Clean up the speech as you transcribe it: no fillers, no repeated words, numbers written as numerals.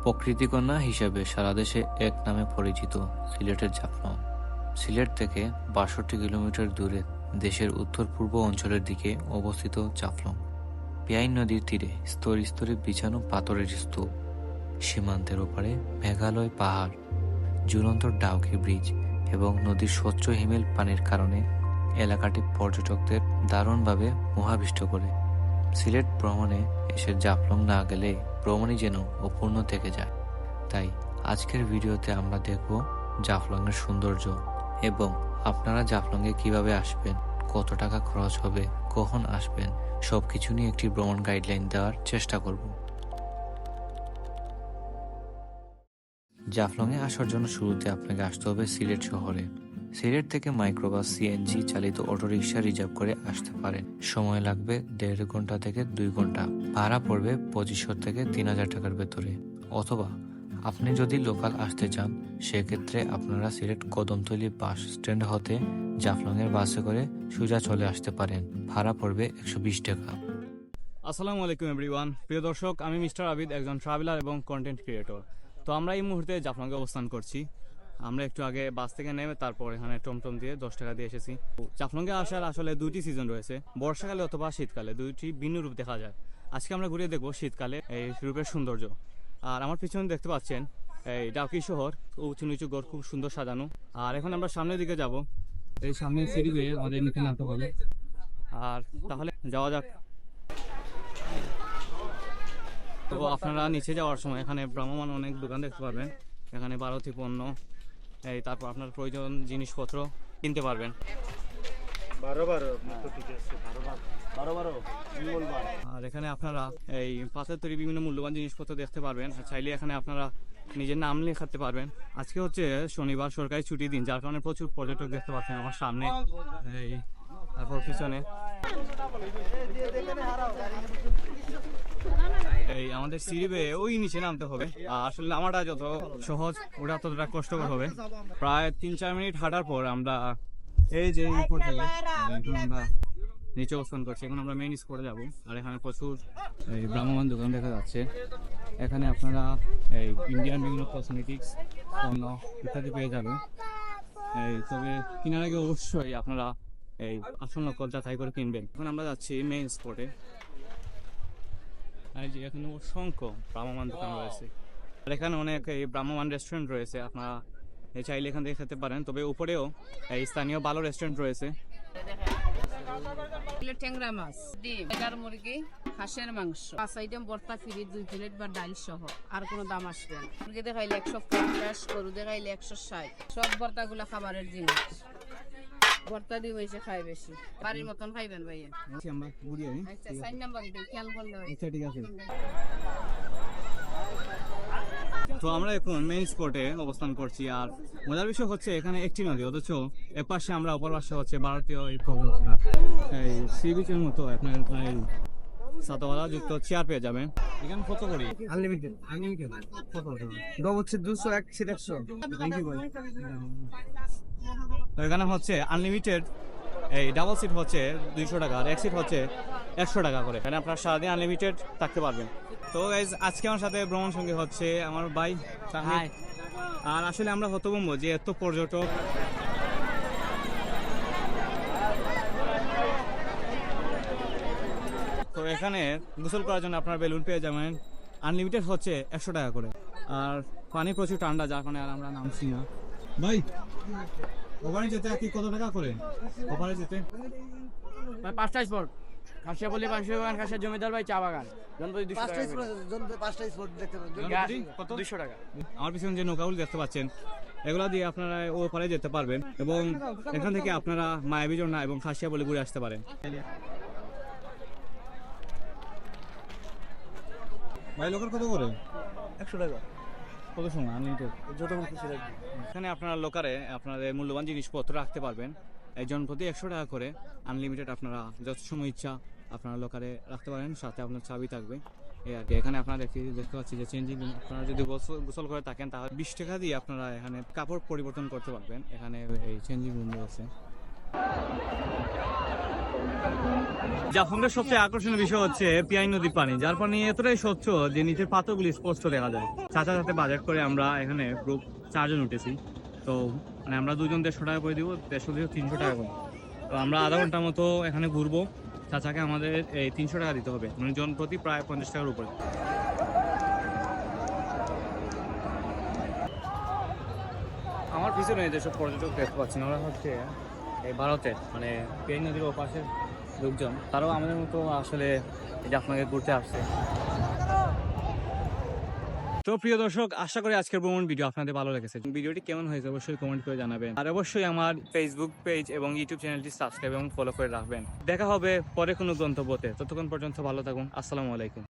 প্রকৃতিকন্যা হিসেবে সারা দেশে এক নামে পরিচিত সিলেটের জাফলং। সিলেট থেকে ৬২ কিলোমিটার দূরে দেশের উত্তর-পূর্ব অঞ্চলের দিকে অবস্থিত জাফলং। পেয়াইন নদীর তীরে স্তরে স্তরে বিছানো পাথরের স্তূপ, সীমান্তের ওপারে মেঘালয় পাহাড়, ঝুলন্ত ডাউকি ব্রিজ এবং নদীর স্বচ্ছ হিমেল পানির কারণে এলাকাটি পর্যটকদের দারুণভাবে মোহাবিষ্ট করে। সিলেট ভ্রমণে এসে জাফলং না গেলে ভ্রমণই যেন অপূর্ণ থেকে যায়। তাই আজকের ভিডিওতে আমরা দেখব জাফলংয়ের সৌন্দর্য এবং আপনারা জাফলংয়ে কিভাবে আসবেন, কত টাকা খরচ হবে, কখন আসবেন, সবকিছু নিয়ে একটি ভ্রমণ গাইডলাইন দেওয়ার চেষ্টা করব। জাফলংয়ে আসার জন্য শুরুতে আপনাকে আসতে হবে সিলেট শহরে। সিলেট থেকে মাইক্রোবাস, সিএনজি চালিত অটোরিকশা রিজার্ভ করে আসতে পারেন। সময় লাগবে ১.৫ ঘন্টা থেকে ২ ঘন্টা। ভাড়া পড়বে ২৫০০ থেকে ৩০০০ টাকার ভেতরে। অথবা আপনি যদি লোকাল আসতে চান সেক্ষেত্রে আপনারা সিলেট কদমতলী বাস স্ট্যান্ড হতে জাফলংয়ের বাসে করে সোজা চলে আসতে পারেন। ভাড়া পড়বে ১২০ টাকা। আসসালামু আলাইকুম এভরিওয়ান। প্রিয় দর্শক, আমি মিস্টার আবিদ, একজন ট্রাভেলার এবং কন্টেন্ট ক্রিয়েটর। তো আমরা এই মুহূর্তে জাফলংয়ে অবস্থান করছি। আমরা একটু আগে বাস থেকে নেমে তারপর এখানে টমটম দিয়ে ১০ টাকা দিয়ে এসেছি। জাফলংয়ে আসার আসলে দুইটি সিজন রয়েছে, বর্ষাকালে অথবা শীতকালে, দুইটি ভিন্ন রূপ দেখা যায়। আজকে আমরা ঘুরে দেখবো শীতকালে এই রূপের সৌন্দর্য। আর আমার পিছনে দেখতে পাচ্ছেন এই ডাউকি শহর, উঁচু নিচু গড় খুব সুন্দর সাজানো। আর এখন আমরা সামনের দিকে যাব, এই সামনে সিঁড়ি বেয়ে আমাদের নিচে নামতে হবে। আর তাহলে যাওয়া যাক। তো আপনারা নিচে যাওয়ার সময় এখানে ভ্রাম্যমান অনেক দোকান দেখতে পারবেন। এখানে ভারতীয় পণ্য, এই তারপর আপনার প্রয়োজন জিনিসপত্র কিনতে পারবেন। আর এখানে আপনারা এই পাথর তৈরি বিভিন্ন মূল্যবান জিনিসপত্র দেখতে পারবেন। চাইলে এখানে আপনারা নিজের নাম লেখাতে পারবেন। আজকে হচ্ছে শনিবার, সরকারি ছুটির দিন, যার কারণে প্রচুর পর্যটক দেখতে পাচ্ছেন আমার সামনে, এই তারপর পিছনে। এই আমাদের সিঁড়ি বেয়ে ওই নিচে নামতে হবে। আসলে নামাটা যত সহজ ওটা ততটা কষ্টকর হবে। প্রায় ৩-৪ মিনিট হাঁটার পর আমরা এই যে উপর থেকে এখন আমরা নিচে অবস্থান করছি। এখন আমরা মেইন স্পটে যাবো। আর এখানে প্রচুর এই ভ্রাম্যমান দোকান দেখা যাচ্ছে। এখানে আপনারা এই ইন্ডিয়ান বিভিন্ন কসমেটিক্স পণ্য ইত্যাদি পেয়ে যাবেন। এই তবে কেনার আগে অবশ্যই আপনারা এই আসল নকল যাচাই করে কিনবেন। এখন আমরা যাচ্ছি মেইন স্পটে। আর যে এখানে অসংখ্য ভ্রাম্যমান দোকান রয়েছে। আর এখানে অনেক এই ভ্রাম্যমান রেস্টুরেন্ট রয়েছে, আপনারা চাইলে এখান থেকে খেতে পারেন। তবে উপরেও এই স্থানীয় ভালো রেস্টুরেন্ট রয়েছে। ট্যাংরা মাছ, ডিম, এগার মুরগি, হাঁসের মাংস, ৫ আইটেম ভর্তা ফ্রি, 2 প্লেট বা ডাল সহ। আর কোনো দাম আসবে না। মুরগি দেখাইলে ১৫০, গরু দেখাইলে ১৬০। সব ভর্তাগুলো খাবারের জিনিস। ভর্তা দিয়ে হয়েছে খাই বেশি, বাড়ির মতন খাইবেন ভাইয়া। আমরা ঘুরি আনি। আচ্ছা, ৪ নাম্বার খেয়াল করলে হয়। আচ্ছা, ঠিক আছে। তো আমরা এখন মেইন স্পটে অবস্থান করছি। আর মজার বিষয় হচ্ছে এখানে একটি নদী, অথচ এর পাশে আমরা অপর পাশে হচ্ছে ভারতীয় এই সি বিচের মতো আপনার ছাতাওয়ালা যুক্ত চেয়ার পেয়ে যাবেন। এখানে কত করি? আনলিমিটেড কত দাম হচ্ছে 200, এক সিট 100। থ্যাংক ইউ ভাই। তো এখানে হচ্ছে আনলিমিটেড এই ডাবল সিট হচ্ছে 200 টাকা, আর এক সিট হচ্ছে 100 টাকা করে। এখানে আপনার সারাদিন আনলিমিটেড থাকতে পারবেন। তো গাইজ, আজকে আমার সাথে ভ্রমণ সঙ্গী হচ্ছে আমার ভাই তাহিদ। আর আসলে আমরা হতভম্ব যে এত পর্যটক তো এখানে গোসল করার জন্য আপনার বেলুন পেয়ে যাবেন। আনলিমিটেড হচ্ছে 100 টাকা করে। আর পানি প্রচুর ঠান্ডা, যার কারণে আর আমরা নামছি না। ভাই, ওখানে যেতে কি কত টাকা করে? ওখানে যেতে 5টা স্পট, খাসিয়া বলি পাঁচশো বাগান, খাসিয়া জমিদার ভাই চা বাগান, জনপতি 200 টাকা করে। 5টা স্পট দেখতে পাবেন। কত? 200 টাকা। আমার পিছনে যে নৌকাগুলো দেখতে পাচ্ছেন এগুলা দিয়ে আপনারা ও পারে যেতে পারবেন এবং এখান থেকে আপনারা মায়াবী ঝর্ণা এবং খাসিয়া বলে ঘুরে আসতে পারেন। ভাই, লোকাল কত করে? 100 টাকা। কত সময় আনলিমিটেড? যতক্ষণ খুশি রাখবেন। এখানে আপনারা লোকারে আপনাদের মূল্যবান জিনিসপত্র রাখতে পারবেন। একজন প্রতি 100 টাকা করে আনলিমিটেড। আপনারা যত সময় ইচ্ছা আপনারা লোকারে রাখতে পারেন, সাথে আপনার চাবি থাকবে। এই আর কি। এখানে আপনারা দেখতে পাচ্ছি যে চেঞ্জিং রুম। আপনারা যদি গোসল করে থাকেন তাহলে 20 টাকা দিয়ে আপনারা এখানে কাপড় পরিবর্তন করতে পারবেন। এখানে এই চেঞ্জিং রুম রয়েছে। জাফলংয়ের সবচেয়ে আকর্ষণীয় বিষয় হচ্ছে পিয়াই নদীর পানি, যার পানি এতটাই স্বচ্ছ যে নিচের পাথরগুলি স্পষ্ট দেখা যায়। চাচার সাথে বাজেট করে আমরা এখানে গ্রুপ 4 জন উঠেছি। তো মানে আমরা 2 জন 150 টাকা করে দিব, 150 দিয়ে 300 টাকা করে। তো আমরা আধা ঘন্টার মতো এখানে ঘুরবো। চাচাকে আমাদের এই 300 টাকা দিতে হবে, মানে জন প্রতি প্রায় 50 টাকার উপরে। আমার পিছনে যেসব পর্যটক দেখতে পাচ্ছেন ওরা হচ্ছে এই ভারতের মানে পেন নদীর ওপাশের লোকজন, তারাও আমাদের মতো আসলে জাফলংয়ে ঘুরতে আসছে। তো প্রিয় দর্শক, আশা করি আজকের ভ্রমণ ভিডিও আপনাদের ভালো লেগেছে। ভিডিওটি কেমন হয়েছে অবশ্যই কমেন্ট করে জানাবেন, আর অবশ্যই আমার ফেসবুক পেজ এবং ইউটিউব চ্যানেলটি সাবস্ক্রাইব এবং ফলো করে রাখবেন। দেখা হবে পরে কোনো গন্তব্যতে, ততক্ষণ পর্যন্ত ভালো থাকুন। আসসালামু আলাইকুম।